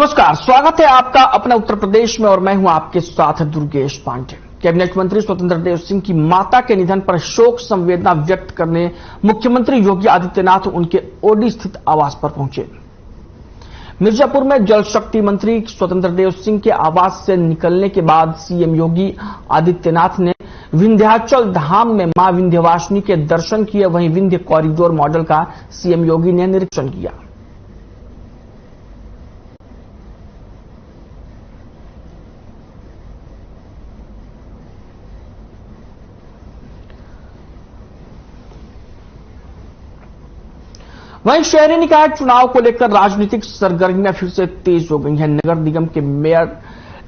नमस्कार, स्वागत है आपका अपना उत्तर प्रदेश में और मैं हूं आपके साथ दुर्गेश पांडे। कैबिनेट मंत्री स्वतंत्र देव सिंह की माता के निधन पर शोक संवेदना व्यक्त करने मुख्यमंत्री योगी आदित्यनाथ उनके ओडी स्थित आवास पर पहुंचे। मिर्जापुर में जल शक्ति मंत्री स्वतंत्र देव सिंह के आवास से निकलने के बाद सीएम योगी आदित्यनाथ ने विंध्याचल धाम में मां विंध्यवासिनी के दर्शन किए। वहीं विंध्य कॉरिडोर मॉडल का सीएम योगी ने निरीक्षण किया। वहीं शहरी निकाय चुनाव को लेकर राजनीतिक सरगर्मियां फिर से तेज हो गई हैं। नगर निगम के मेयर,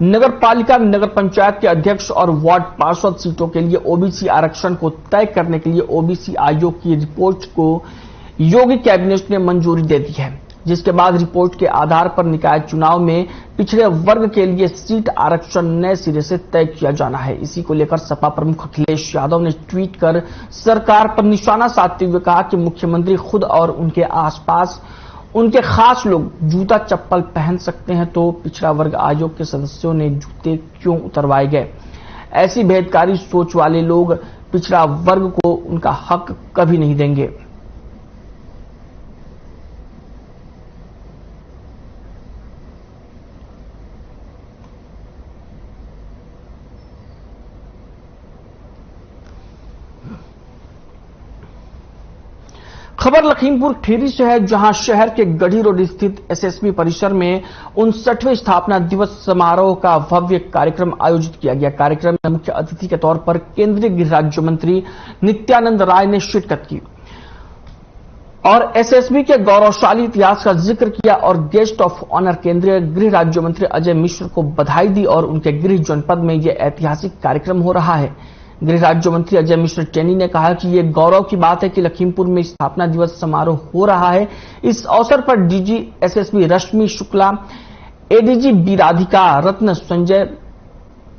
नगर पालिका, नगर पंचायत के अध्यक्ष और वार्ड पार्षद सीटों के लिए ओबीसी आरक्षण को तय करने के लिए ओबीसी आयोग की रिपोर्ट को योगी कैबिनेट ने मंजूरी दे दी है, जिसके बाद रिपोर्ट के आधार पर निकाय चुनाव में पिछड़े वर्ग के लिए सीट आरक्षण नए सिरे से तय किया जाना है। इसी को लेकर सपा प्रमुख अखिलेश यादव ने ट्वीट कर सरकार पर निशाना साधते हुए कहा कि मुख्यमंत्री खुद और उनके आसपास उनके खास लोग जूता चप्पल पहन सकते हैं तो पिछड़ा वर्ग आयोग के सदस्यों ने जूते क्यों उतरवाए गए। ऐसी भेदकारी सोच वाले लोग पिछड़ा वर्ग को उनका हक कभी नहीं देंगे। खबर लखीमपुर खीरी से है, जहां शहर के गढ़ी रोड स्थित एसएसबी परिसर में 59वें स्थापना दिवस समारोह का भव्य कार्यक्रम आयोजित किया गया। कार्यक्रम में मुख्य अतिथि के तौर पर केंद्रीय गृह राज्य मंत्री नित्यानंद राय ने शिरकत की और एसएसबी के गौरवशाली इतिहास का जिक्र किया और गेस्ट ऑफ ऑनर केंद्रीय गृह राज्य मंत्री अजय मिश्र को बधाई दी और उनके गृह जनपद में यह ऐतिहासिक कार्यक्रम हो रहा है। गृह राज्य मंत्री अजय मिश्र टेनी ने कहा कि यह गौरव की बात है कि लखीमपुर में स्थापना दिवस समारोह हो रहा है। इस अवसर पर डीजी एसएसबी रश्मि शुक्ला, एडीजी बी राधिका रत्न, संजय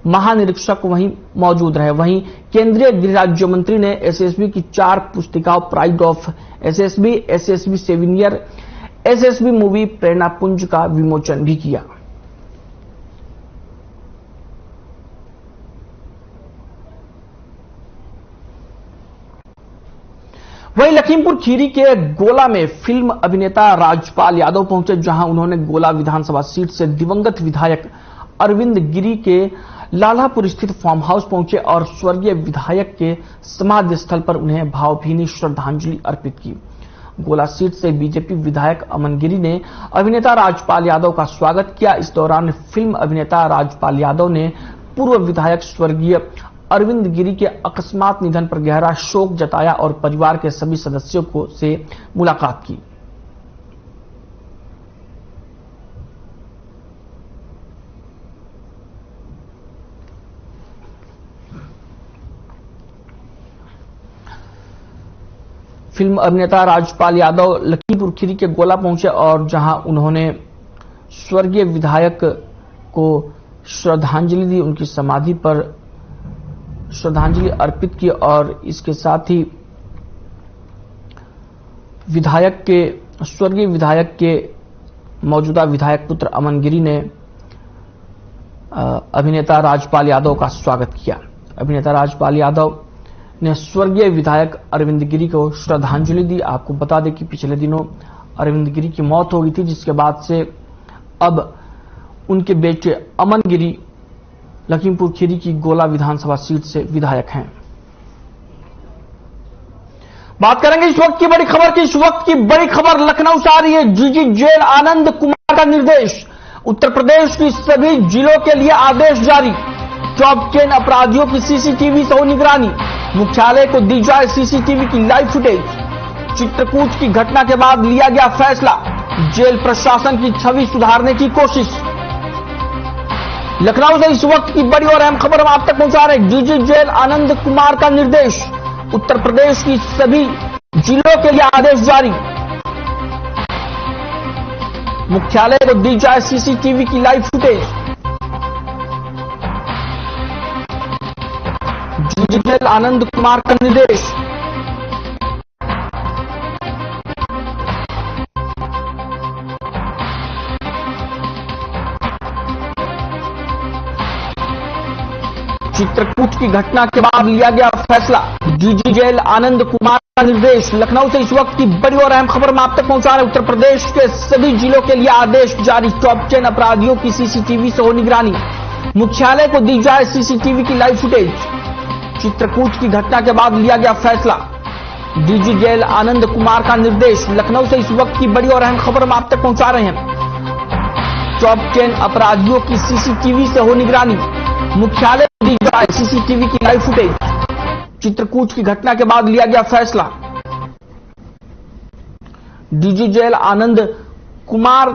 महानिरीक्षक वहीं मौजूद रहे। वहीं केंद्रीय गृह राज्य मंत्री ने एसएसबी की 4 पुस्तिकाओं pride of SSB, SSB souvenir, SSB movie प्रेरणा पुंज का विमोचन भी किया। वहीं लखीमपुर खीरी के गोला में फिल्म अभिनेता राजपाल यादव पहुंचे, जहां उन्होंने गोला विधानसभा सीट से दिवंगत विधायक अरविंद गिरी के लालापुर स्थित फार्म हाउस पहुंचे और स्वर्गीय विधायक के समाधि स्थल पर उन्हें भावभीनी श्रद्धांजलि अर्पित की। गोला सीट से बीजेपी विधायक अमन गिरी ने अभिनेता राजपाल यादव का स्वागत किया। इस दौरान फिल्म अभिनेता राजपाल यादव ने पूर्व विधायक स्वर्गीय अरविंद गिरी के अकस्मात निधन पर गहरा शोक जताया और परिवार के सभी सदस्यों से मुलाकात की। फिल्म अभिनेता राजपाल यादव लखीमपुर खीरी के गोला पहुंचे और जहां उन्होंने स्वर्गीय विधायक को श्रद्धांजलि दी, उनकी समाधि पर श्रद्धांजलि अर्पित की और इसके साथ ही स्वर्गीय विधायक के मौजूदा विधायक पुत्र अमन गिरी ने अभिनेता राजपाल यादव का स्वागत किया। अभिनेता राजपाल यादव ने स्वर्गीय विधायक अरविंद गिरी को श्रद्धांजलि दी। आपको बता दें कि पिछले दिनों अरविंद गिरी की मौत हो गई थी, जिसके बाद से अब उनके बेटे अमन गिरी लखीमपुर खीरी की गोला विधानसभा सीट से विधायक हैं। बात करेंगे इस वक्त की बड़ी खबर की। इस वक्त की बड़ी खबर लखनऊ से आ रही है। डीजी जेल आनंद कुमार का निर्देश, उत्तर प्रदेश की सभी जिलों के लिए आदेश जारी। टॉप 10 अपराधियों की सीसीटीवी से हो निगरानी। मुख्यालय को दी जाए सीसीटीवी की लाइव फुटेज। चित्रकूट की घटना के बाद लिया गया फैसला, जेल प्रशासन की छवि सुधारने की कोशिश। लखनऊ से इस वक्त की बड़ी और अहम खबर हम आप तक पहुंचा रहे हैं। डीजी जेल आनंद कुमार का निर्देश, उत्तर प्रदेश की सभी जिलों के लिए आदेश जारी। मुख्यालय को दी जाए सीसीटीवी की live footage. DG jail Anand Kumar का निर्देश। चित्रकूट की घटना के बाद लिया गया फैसला। डीजी जेल आनंद कुमार का निर्देश। लखनऊ से इस वक्त की बड़ी और अहम खबर हम आप तक पहुंचा रहे हैं। उत्तर प्रदेश के सभी जिलों के लिए आदेश जारी। टॉप 10 अपराधियों की सीसीटीवी से हो निगरानी। मुख्यालय को दी जाए सीसीटीवी की लाइव फुटेज। चित्रकूट की घटना के बाद लिया गया फैसला। डीजी जेल आनंद कुमार का निर्देश। लखनऊ से इस वक्त की बड़ी और अहम खबर हम आप तक पहुंचा रहे हैं। टॉप 10 अपराधियों की सीसीटीवी से हो निगरानी। मुख्यालय को दी जाए सीसीटीवी की लाइव फुटेज। चित्रकूट की घटना के बाद लिया गया फैसला। डीजी जेल आनंद कुमार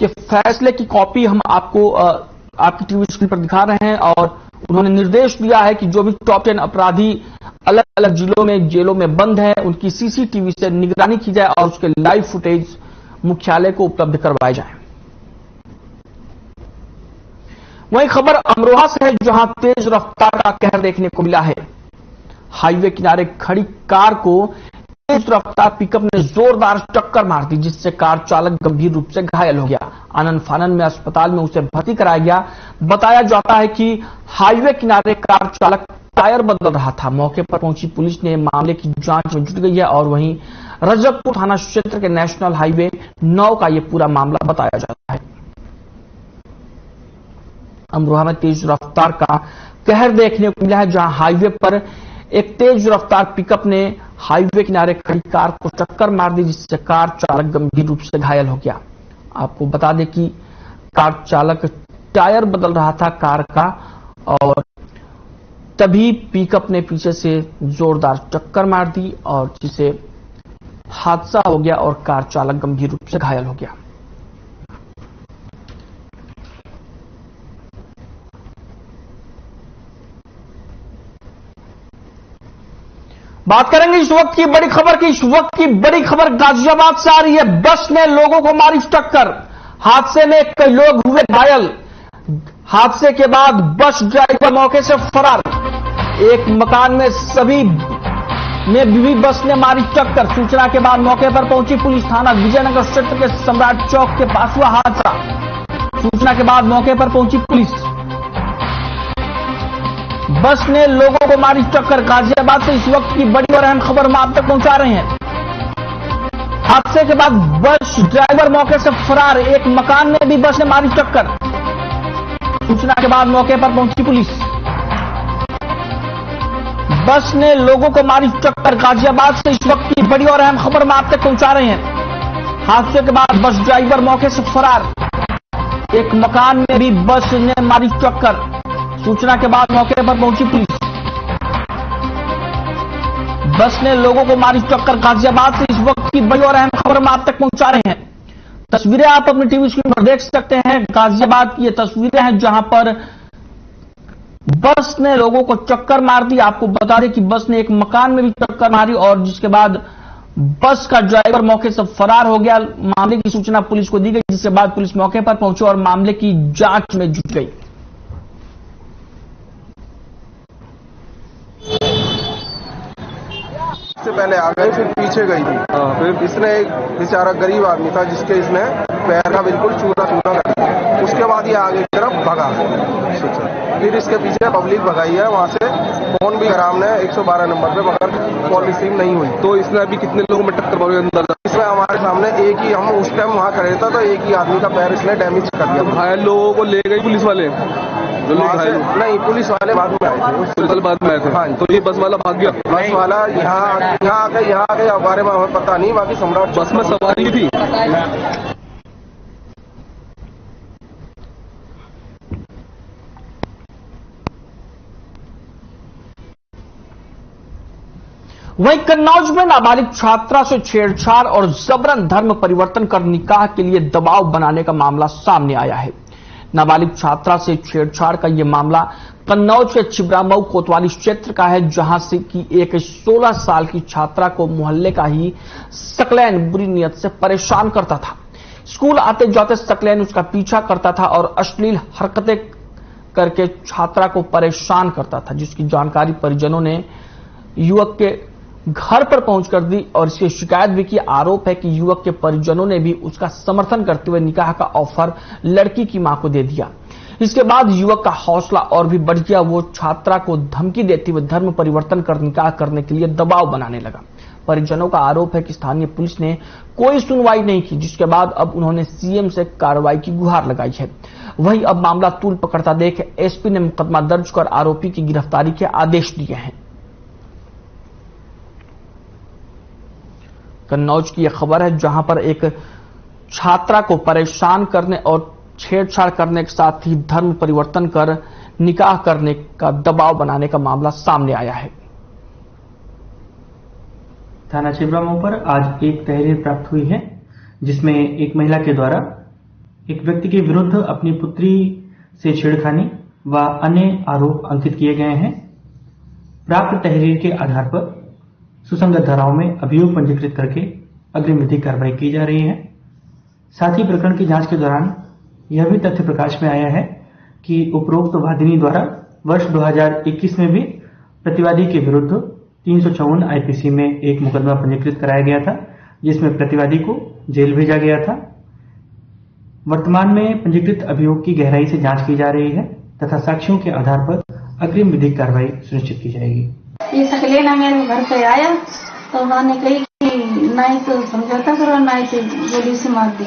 के फैसले की कॉपी हम आपको आपकी टीवी स्क्रीन पर दिखा रहे हैं और उन्होंने निर्देश दिया है कि जो भी टॉप 10 अपराधी अलग अलग जिलों में जेलों में बंद हैं उनकी सीसीटीवी से निगरानी की जाए और उसके लाइव फुटेज मुख्यालय को उपलब्ध करवाए जाएं। वहीं खबर अमरोहा से है जहां तेज रफ्तार का कहर देखने को मिला है। हाईवे किनारे खड़ी कार को तेज रफ्तार पिकअप ने जोरदार टक्कर मार दी जिससे कार चालक गंभीर रूप से घायल हो गया। आनन फानन में अस्पताल में उसे भर्ती कराया गया। बताया जाता है कि हाईवे किनारे कार चालक टायर बदल रहा था। मौके पर पहुंची पुलिस ने मामले की जांच में जुट गई है और वहीं रजकपुर थाना क्षेत्र के नेशनल हाईवे 9 का यह पूरा मामला बताया जाता है। अमरोहा में तेज रफ्तार का कहर देखने को मिला है जहां हाईवे पर एक तेज रफ्तार पिकअप ने हाईवे किनारे खड़ी कार को टक्कर मार दी जिससे कार चालक गंभीर रूप से घायल हो गया। आपको बता दें कि कार चालक टायर बदल रहा था कार का और तभी पिकअप ने पीछे से जोरदार टक्कर मार दी और जिसे हादसा हो गया और कार चालक गंभीर रूप से घायल हो गया। बात करेंगे इस वक्त की बड़ी खबर की। इस वक्त की बड़ी खबर गाजियाबाद से आ रही है। बस ने लोगों को मारी टक्कर। हादसे में कई लोग हुए घायल। हादसे के बाद बस ड्राइवर मौके से फरार। एक मकान में सभी में भी बस ने मारी टक्कर। सूचना के बाद मौके पर पहुंची पुलिस। थाना विजयनगर क्षेत्र के सम्राट चौक के पास हुआ हादसा। सूचना के बाद मौके पर पहुंची पुलिस। बस ने लोगों को मारी टक्कर। गाजियाबाद से इस वक्त की बड़ी और अहम खबर हम आप तक पहुंचा रहे हैं। हादसे के बाद बस ड्राइवर मौके से फरार। एक मकान में भी बस ने मारी टक्कर। सूचना के बाद मौके पर पहुंची पुलिस। बस ने लोगों को मारी टक्कर। गाजियाबाद से इस वक्त की बड़ी और अहम खबर हम आप तक पहुंचा रहे हैं। हादसे के बाद बस ड्राइवर मौके से फरार। एक मकान में भी बस ने मारी टक्कर। सूचना के बाद मौके पर पहुंची पुलिस। बस ने लोगों को मारी टक्कर। गाजियाबाद से इस वक्त की बड़ी और अहम खबर हम आप तक पहुंचा रहे हैं। तस्वीरें आप अपनी टीवी स्क्रीन पर देख सकते हैं। गाजियाबाद की ये तस्वीरें हैं जहां पर बस ने लोगों को टक्कर मार दी। आपको बता दें कि बस ने एक मकान में भी टक्कर मारी और जिसके बाद बस का ड्राइवर मौके से फरार हो गया। मामले की सूचना पुलिस को दी गई जिसके बाद पुलिस मौके पर पहुंची और मामले की जांच में जुट गई। से पहले आ गई फिर पीछे गई थी। फिर इसने एक बेचारा गरीब आदमी था जिसके इसने पैर का बिल्कुल चूरा चूरा कर दिया। उसके बाद ये आगे की तरफ भगा। फिर इसके पीछे पब्लिक भगाई है। वहां से फोन भी करा हमने 112 नंबर पे मगर कॉल रिसीव नहीं हुई। तो इसने अभी कितने लोगों में टक्कर मारी अंदर? इसमें हमारे सामने एक ही, हम उस टाइम वहां खड़े थे तो एक ही आदमी का पैर इसने डैमेज कर दिया। घायल लोगों को ले गई पुलिस वाले? नहीं, पुलिस वाले बाद में आए थे। पुलिस वाले बाद में आए थे। हाँ, तो ये बस वाला भाग गया? बस वाला यहाँ आ गए बारे में हमें पता नहीं। बाकी सम्राट बस में सवारी थी। वहीं कन्नौज में नाबालिग छात्रा से छेड़छाड़ और जबरन धर्म परिवर्तन कर निकाह के लिए दबाव बनाने का मामला सामने आया है। नाबालिग छात्रा से छेड़छाड़ का यह मामला कन्नौज के छिबरामऊ कोतवाली क्षेत्र का है जहां से कि एक 16 साल की छात्रा को मोहल्ले का ही सकलैन बुरी नियत से परेशान करता था। स्कूल आते जाते सकलैन उसका पीछा करता था और अश्लील हरकतें करके छात्रा को परेशान करता था जिसकी जानकारी परिजनों ने युवक के घर पर पहुंचकर दी और इसकी शिकायत भी की। आरोप है कि युवक के परिजनों ने भी उसका समर्थन करते हुए निकाह का ऑफर लड़की की मां को दे दिया। इसके बाद युवक का हौसला और भी बढ़ गया। वो छात्रा को धमकी देते हुए धर्म परिवर्तन कर निकाह करने के लिए दबाव बनाने लगा। परिजनों का आरोप है कि स्थानीय पुलिस ने कोई सुनवाई नहीं की, जिसके बाद अब उन्होंने सीएम से कार्रवाई की गुहार लगाई है। वहीं अब मामला तूल पकड़ता देख एसपी ने मुकदमा दर्ज कर आरोपी की गिरफ्तारी के आदेश दिए हैं। कन्नौज की यह खबर है, जहां पर एक छात्रा को परेशान करने और छेड़छाड़ करने के साथ ही धर्म परिवर्तन कर निकाह करने का दबाव बनाने का मामला सामने आया है। थाना छिबरामऊ पर आज एक तहरीर प्राप्त हुई है, जिसमें एक महिला के द्वारा एक व्यक्ति के विरुद्ध अपनी पुत्री से छेड़खानी व अन्य आरोप अंकित किए गए हैं। प्राप्त तहरीर के आधार पर सुसंगत धाराओं में अभियोग पंजीकृत करके अग्रिम विधिक कार्रवाई की जा रही है। साथ ही प्रकरण की जांच के दौरान यह भी तथ्य प्रकाश में आया है कि उपरोक्त वादिनी द्वारा वर्ष 2021 में भी प्रतिवादी के विरुद्ध 354 आईपीसी में एक मुकदमा पंजीकृत कराया गया था, जिसमें प्रतिवादी को जेल भेजा गया था। वर्तमान में पंजीकृत अभियोग की गहराई से जांच की जा रही है तथा साक्ष्यों के आधार पर अग्रिम विधिक कार्रवाई सुनिश्चित की जाएगी। ये सकलेना मेरे घर पे आया तो मैंने कही कि नहीं तो समझौता करो, नहीं तो गोली से मार दी।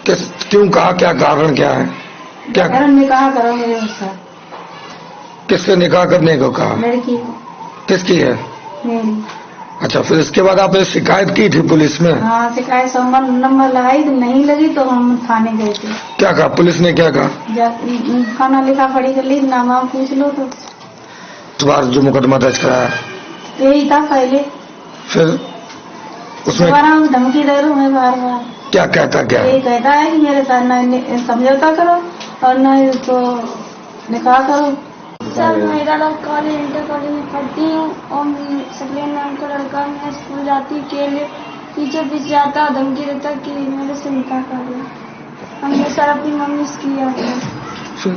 क्यों कहा, क्या कारण क्या है? क्या कारण निकाह करो मेरे साथ। किससे निकाह करने को कहा? लड़की। किसकी है? मेरी। अच्छा, फिर इसके बाद आपने शिकायत की थी पुलिस में? हाँ, शिकायत संबंध नंबर लगाई तो नहीं लगी तो हम थाने गए थे। क्या कहा पुलिस ने, क्या कहा? खाना लिखा पड़ी कर ली, नाम पूछ लो तो। तुम्हारा जो मुकदमा दर्ज कराया यही था पहले, फिर उसमें धमकी दे रहा मैं बार बार। क्या कहता? क्या यही कहता है कि मेरे साथ न समझौता करो और न तो निकाह करो। सर, मेरा लड़का कॉलेज इंटर कॉलेज में पढ़ती हूँ और सकलेन नाम का लड़का, मैं स्कूल जाती अकेले, पीछे पीछे आता धमकी देता कि मेरे से निकाह कर लो। हमने सर अपनी मम्मी से किया था।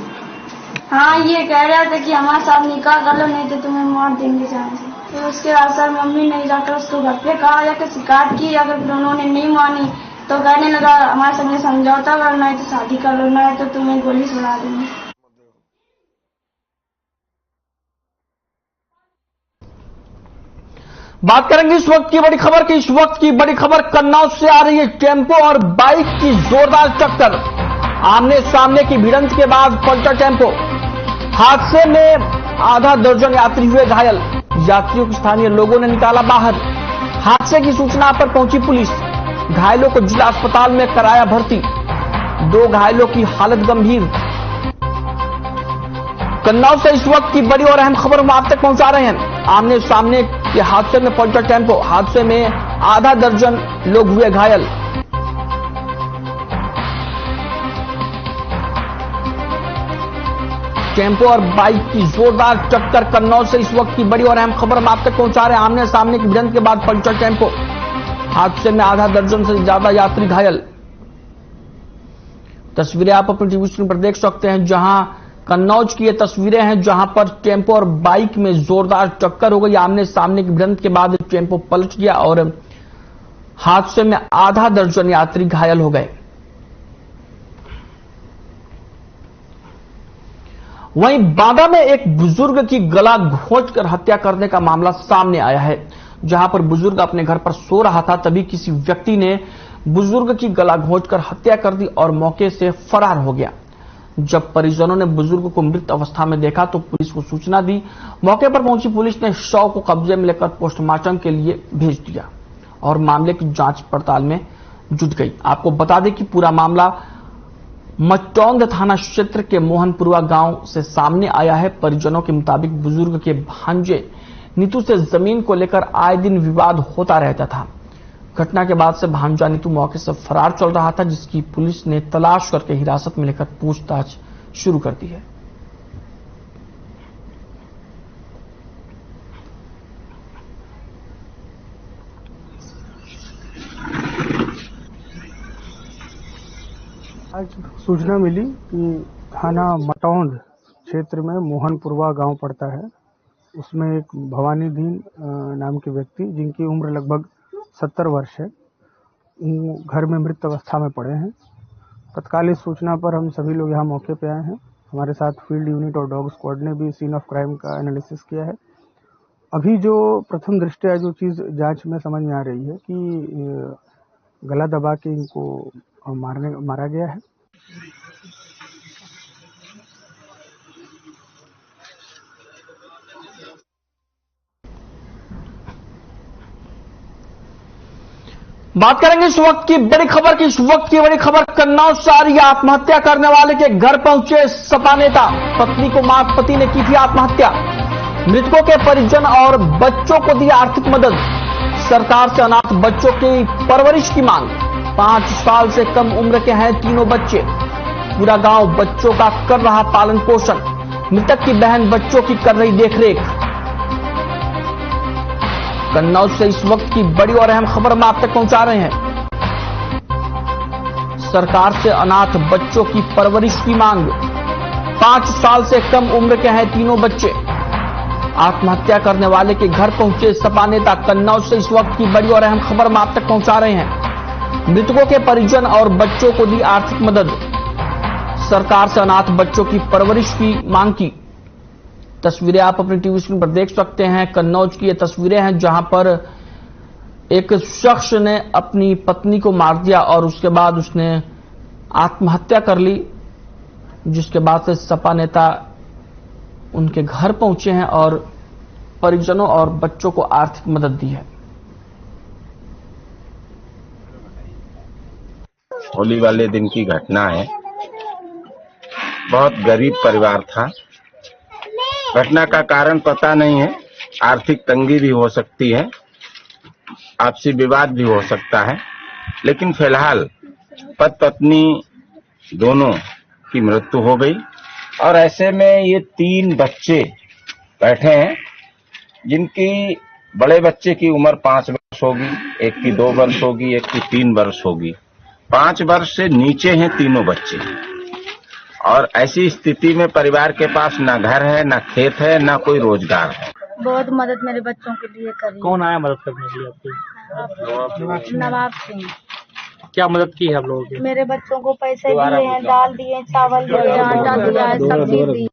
हाँ, ये कह रहा था कि हमारे साथ निकाह कर लो नहीं तो तुम्हें मार देंगे जान से। फिर उसके बाद सर मम्मी ने जाकर उसको घर पे कहा, जाकर शिकायत की, अगर उन्होंने नहीं मानी तो कहने लगा हमारे संग समझौता करना है तो शादी कर लो, ना है तो तुम्हें गोली सुना देंगे। बात करेंगे इस वक्त की बड़ी खबर की। इस वक्त की बड़ी खबर कन्नौज से आ रही है। टेम्पो और बाइक की जोरदार टक्कर, आमने सामने की भिड़ंत के बाद पलटा टेम्पो। हादसे में आधा दर्जन यात्री हुए घायल, यात्रियों को स्थानीय लोगों ने निकाला बाहर। हादसे की सूचना पर पहुंची पुलिस, घायलों को जिला अस्पताल में कराया भर्ती। 2 घायलों की हालत गंभीर। कन्नौज से इस वक्त की बड़ी और अहम खबर हम आप तक पहुंचा रहे हैं। आमने सामने के हादसे में पलटा टेम्पो, हादसे में आधा दर्जन लोग हुए घायल। टेम्पो और बाइक की जोरदार टक्कर, कन्नौज से इस वक्त की बड़ी और अहम खबर हम आप तक पहुंचा रहे हैं। आमने सामने की भिड़ंत के बाद पलटा टेम्पो, हादसे में आधा दर्जन से ज्यादा यात्री घायल। तस्वीरें आप अपनी टीवी स्क्रीन पर देख सकते हैं, जहां कन्नौज की ये तस्वीरें हैं, जहां पर टेम्पो और बाइक में जोरदार टक्कर हो गई। आमने सामने की भिड़ंत के बाद टेम्पो पलट गया और हादसे में आधा दर्जन यात्री घायल हो गए। वहीं बांदा में एक बुजुर्ग की गला घोंचकर हत्या करने का मामला सामने आया है, जहां पर बुजुर्ग अपने घर पर सो रहा था, तभी किसी व्यक्ति ने बुजुर्ग की गला घोंचकर हत्या कर दी और मौके से फरार हो गया। जब परिजनों ने बुजुर्ग को मृत अवस्था में देखा तो पुलिस को सूचना दी। मौके पर पहुंची पुलिस ने शव को कब्जे में लेकर पोस्टमार्टम के लिए भेज दिया और मामले की जांच पड़ताल में जुट गई। आपको बता दें कि पूरा मामला मटौंद थाना क्षेत्र के मोहनपुरवा गांव से सामने आया है। परिजनों के मुताबिक बुजुर्ग के भांजे नीतू से जमीन को लेकर आए दिन विवाद होता रहता था। घटना के बाद से भांजा नीतू मौके से फरार चल रहा था, जिसकी पुलिस ने तलाश करके हिरासत में लेकर पूछताछ शुरू कर दी है। आज सूचना मिली कि थाना मटौंद क्षेत्र में मोहनपुरवा गांव पड़ता है, उसमें एक भवानी दीन नाम के व्यक्ति जिनकी उम्र लगभग 70 वर्ष है, घर में मृत अवस्था में पड़े हैं। तत्काल इस सूचना पर हम सभी लोग यहाँ मौके पे आए हैं हमारे साथ फील्ड यूनिट और डॉग स्क्वाड ने भी सीन ऑफ क्राइम का एनालिसिस किया है। अभी जो प्रथम दृष्टया जो चीज़ जांच में समझ में आ रही है कि गला दबा के इनको मारा गया है। बात करेंगे इस वक्त की बड़ी खबर की। इस वक्त की बड़ी खबर कन्नौज से आ रही है। आत्महत्या करने वाले के घर पहुंचे सपा नेता। पत्नी को मार पति ने की थी आत्महत्या। मृतकों के परिजन और बच्चों को दी आर्थिक मदद। सरकार से अनाथ बच्चों की परवरिश की मांग। 5 साल से कम उम्र के हैं तीनों बच्चे। पूरा गांव बच्चों का कर रहा पालन पोषण। मृतक की बहन बच्चों की कर रही देखरेख। कन्नौज से इस वक्त की बड़ी और अहम खबर हम आप तक पहुंचा रहे हैं। सरकार से अनाथ बच्चों की परवरिश की मांग। 5 साल से कम उम्र के हैं तीनों बच्चे। आत्महत्या करने वाले के घर पहुंचे सपा नेता। कन्नौज से इस वक्त की बड़ी और अहम खबर हम आप तक पहुंचा रहे हैं। मृतकों के परिजन और बच्चों को दी आर्थिक मदद। सरकार से अनाथ बच्चों की परवरिश की मांग की। तस्वीरें आप अपनी टीवी स्क्रीन पर देख सकते हैं। कन्नौज की ये तस्वीरें हैं जहां पर एक शख्स ने अपनी पत्नी को मार दिया और उसके बाद उसने आत्महत्या कर ली, जिसके बाद से सपा नेता उनके घर पहुंचे हैं और परिजनों और बच्चों को आर्थिक मदद दी है। होली वाले दिन की घटना है। बहुत गरीब परिवार था। घटना का कारण पता नहीं है। आर्थिक तंगी भी हो सकती है, आपसी विवाद भी हो सकता है, लेकिन फिलहाल पति पत्नी दोनों की मृत्यु हो गई और ऐसे में ये 3 बच्चे बैठे हैं जिनकी बड़े बच्चे की उम्र 5 वर्ष होगी, एक की 2 वर्ष होगी, एक की 3 वर्ष होगी। 5 वर्ष से नीचे हैं तीनों बच्चे। और ऐसी स्थिति में परिवार के पास ना घर है, ना खेत है, ना कोई रोजगार है। बहुत मदद मेरे बच्चों के लिए करी। कौन आया मदद करने के लिए आपकी? नवाब सिंह। क्या मदद की है आप लोगों की? मेरे बच्चों को पैसे दिए हैं, दाल दिए, चावल दिए, आटा दिया है, सब्जी दी।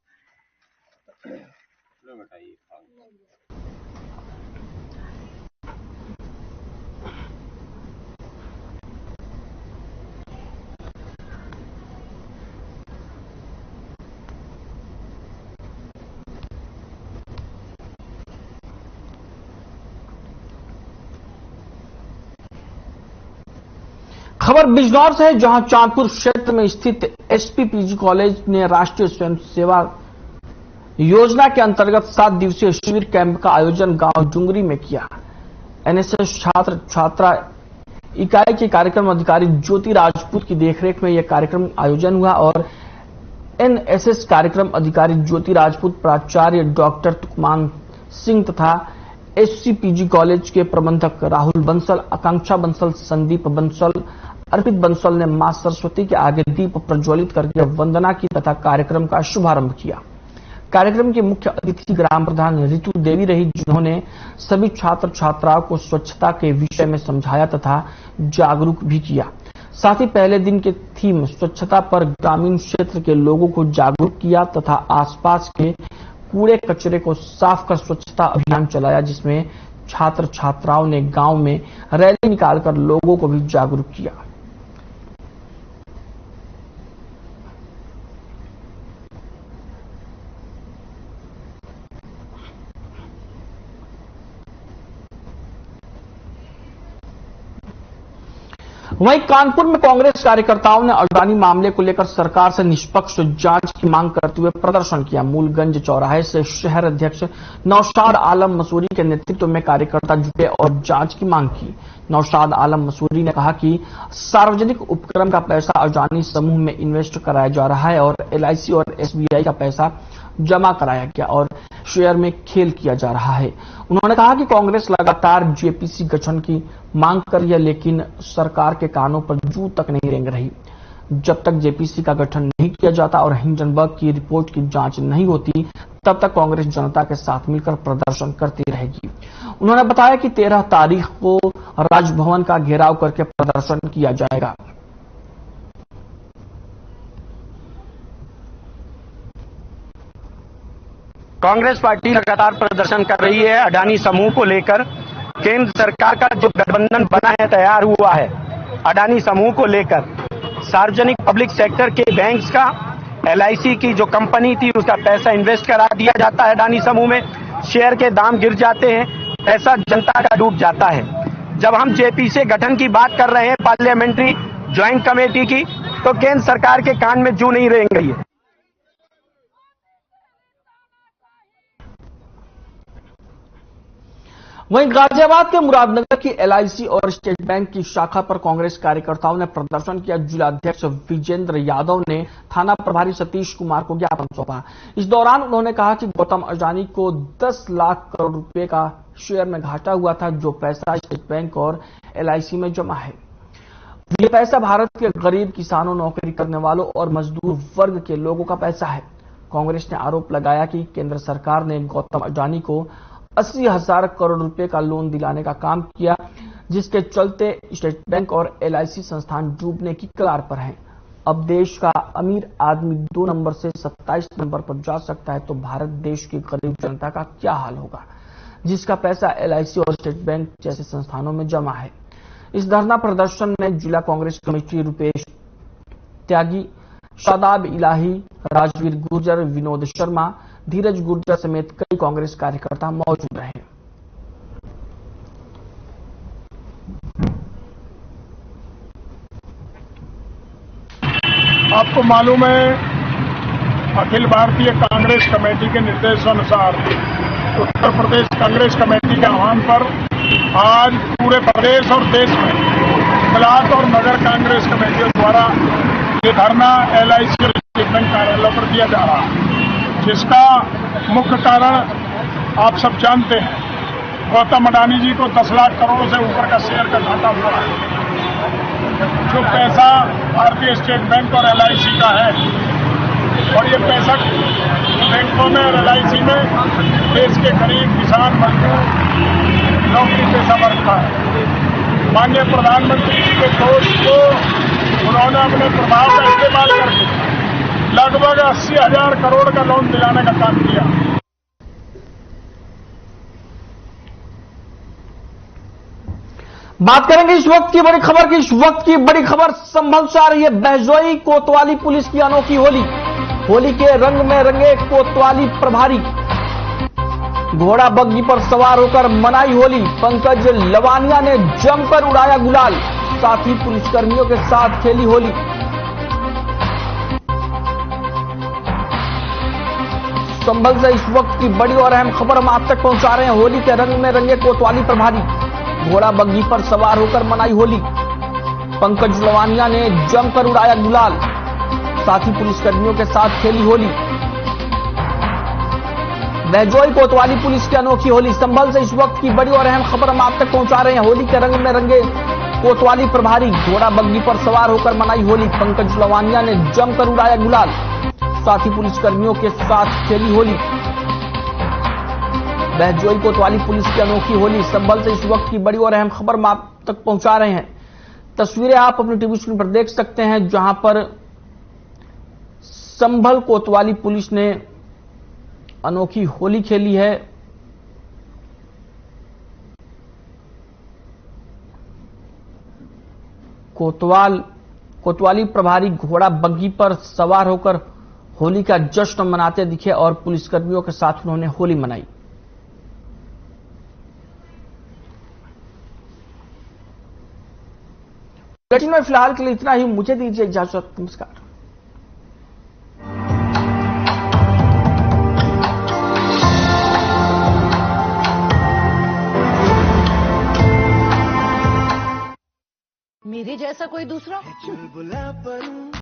खबर बिजनौर से है जहां चांदपुर क्षेत्र में स्थित एसपी पीजी कॉलेज ने राष्ट्रीय स्वयं सेवा योजना के अंतर्गत 7 दिवसीय शिविर कैंप का आयोजन गांव जुंगरी में किया। एनएसएस छात्र छात्रा इकाई के कार्यक्रम अधिकारी ज्योति राजपूत की देखरेख में यह कार्यक्रम आयोजन हुआ और एनएसएस कार्यक्रम अधिकारी ज्योति राजपूत, प्राचार्य डॉक्टर तुकमान सिंह तथा एससीपीजी कॉलेज के प्रबंधक राहुल बंसल, आकांक्षा बंसल, संदीप बंसल, अर्पित बंसल ने मां सरस्वती के आगे दीप प्रज्वलित करके वंदना की तथा कार्यक्रम का शुभारंभ किया। कार्यक्रम के मुख्य अतिथि ग्राम प्रधान ऋतु देवी रही, जिन्होंने सभी छात्र छात्राओं को स्वच्छता के विषय में समझाया तथा जागरूक भी किया। साथ ही पहले दिन के थीम स्वच्छता पर ग्रामीण क्षेत्र के लोगों को जागरूक किया तथा आसपास के कूड़े कचरे को साफ कर स्वच्छता अभियान चलाया, जिसमें छात्र छात्राओं ने गांव में रैली निकालकर लोगों को भी जागरूक किया। वहीं कानपुर में कांग्रेस कार्यकर्ताओं ने अडानी मामले को लेकर सरकार से निष्पक्ष जांच की मांग करते हुए प्रदर्शन किया। मूलगंज चौराहे से शहर अध्यक्ष नौशाद आलम मसूरी के नेतृत्व में कार्यकर्ता जुटे और जांच की मांग की। नौशाद आलम मसूरी ने कहा कि सार्वजनिक उपक्रम का पैसा अडानी समूह में इन्वेस्ट कराया जा रहा है और एलआईसी और एसबीआई का पैसा जमा कराया गया और शेयर में खेल किया जा रहा है। उन्होंने कहा कि कांग्रेस लगातार जेपीसी गठन की मांग कर रही है, लेकिन सरकार के कानों पर जू तक नहीं रेंग रही। जब तक जेपीसी का गठन नहीं किया जाता और हिंडनबर्ग की रिपोर्ट की जांच नहीं होती, तब तक कांग्रेस जनता के साथ मिलकर प्रदर्शन करती रहेगी। उन्होंने बताया कि 13 तारीख को राजभवन का घेराव करके प्रदर्शन किया जाएगा। कांग्रेस पार्टी लगातार प्रदर्शन कर रही है अडानी समूह को लेकर। केंद्र सरकार का जो गठबंधन बना है, तैयार हुआ है अडानी समूह को लेकर। सार्वजनिक पब्लिक सेक्टर के बैंक्स का, LIC की जो कंपनी थी उसका पैसा इन्वेस्ट करा दिया जाता है अडानी समूह में, शेयर के दाम गिर जाते हैं, पैसा जनता का डूब जाता है। जब हम JP से गठन की बात कर रहे हैं, पार्लियामेंट्री ज्वाइंट कमेटी की, तो केंद्र सरकार के कान में जू नहीं रेंग रही है। वहीं गाजियाबाद के मुरादनगर की LIC और स्टेट बैंक की शाखा पर कांग्रेस कार्यकर्ताओं ने प्रदर्शन किया। जिलाध्यक्ष विजेंद्र यादव ने थाना प्रभारी सतीश कुमार को ज्ञापन सौंपा। इस दौरान उन्होंने कहा कि गौतम अडानी को 10 लाख करोड़ रुपए का शेयर में घाटा हुआ था, जो पैसा स्टेट बैंक और LIC में जमा है। ये पैसा भारत के गरीब किसानों, नौकरी करने वालों और मजदूर वर्ग के लोगों का पैसा है। कांग्रेस ने आरोप लगाया कि केंद्र सरकार ने गौतम अडानी को 80,000 करोड़ रुपए का लोन दिलाने का काम किया, जिसके चलते स्टेट बैंक और LIC संस्थान डूबने की कगार पर हैं। अब देश का अमीर आदमी 2 नंबर से 27 नंबर पर जा सकता है, तो भारत देश की गरीब जनता का क्या हाल होगा, जिसका पैसा LIC और स्टेट बैंक जैसे संस्थानों में जमा है। इस धरना प्रदर्शन में जिला कांग्रेस कमेटी रुपेश त्यागी, शादाब इलाही, राजवीर गुर्जर, विनोद शर्मा, धीरज गुर्जर समेत कई कांग्रेस कार्यकर्ता मौजूद रहे। आपको मालूम है, अखिल भारतीय कांग्रेस कमेटी के निर्देशानुसार उत्तर प्रदेश कांग्रेस कमेटी के आह्वान पर आज पूरे प्रदेश और देश में ब्लॉक और नगर कांग्रेस कमेटियों द्वारा ये धरना LIC और स्टेट बैंक कार्यालय पर दिया जा रहा है, जिसका मुख्य कारण आप सब जानते हैं। गौतम अडानी जी को 10 लाख करोड़ से ऊपर का शेयर का घाटा हुआ है। जो पैसा भारतीय स्टेट बैंक और LIC का है, और ये पैसा बैंकों में और LIC में देश के गरीब किसान, मजदूर, नौकरी पेशा वर्ग का है। माननीय प्रधानमंत्री जी के दोस्त को उन्होंने अपने प्रभाव का इस्तेमाल करके लगभग 80,000 करोड़ का लोन दिलाने का काम किया। बात करेंगे इस वक्त की बड़ी खबर की। इस वक्त की बड़ी खबर संभल से आ रही है। बहजोई कोतवाली पुलिस की अनोखी होली। होली के रंग में रंगे कोतवाली प्रभारी। घोड़ा बग्गी पर सवार होकर मनाई होली। पंकज लवानिया ने जमकर उड़ाया गुलाल, साथ ही पुलिसकर्मियों के साथ खेली होली। संभल से इस वक्त की बड़ी और अहम खबर हम आप तक पहुंचा रहे हैं। होली के रंग में रंगे कोतवाली प्रभारी। घोड़ा बग्गी पर सवार होकर मनाई होली। पंकज लवानिया ने जमकर उड़ाया गुलाल, साथ ही पुलिसकर्मियों के साथ खेली होली। बहजोई कोतवाली पुलिस की अनोखी होली। संभल से इस वक्त की बड़ी और अहम खबर हम आप तक पहुंचा रहे हैं। होली के रंग में रंगे कोतवाली प्रभारी। घोड़ा बग्गी पर सवार होकर मनाई होली। पंकज लवानिया ने जमकर उड़ाया गुलाल, साथ ही पुलिसकर्मियों के साथ खेली होली। बहजोई कोतवाली पुलिस की अनोखी होली। संभल से इस वक्त की बड़ी और अहम खबर हम आप तक पहुंचा रहे हैं। तस्वीरें आप अपनी टीवी स्क्रीन पर देख सकते हैं, जहां पर संभल कोतवाली पुलिस ने अनोखी होली खेली है। कोतवाली प्रभारी घोड़ा बग्गी पर सवार होकर होली का जश्न मनाते दिखे और पुलिसकर्मियों के साथ उन्होंने होली मनाई। बुलेटिन में फिलहाल के लिए इतना ही। मुझे दीजिए इजाजत। नमस्कार। मेरे जैसा कोई दूसरा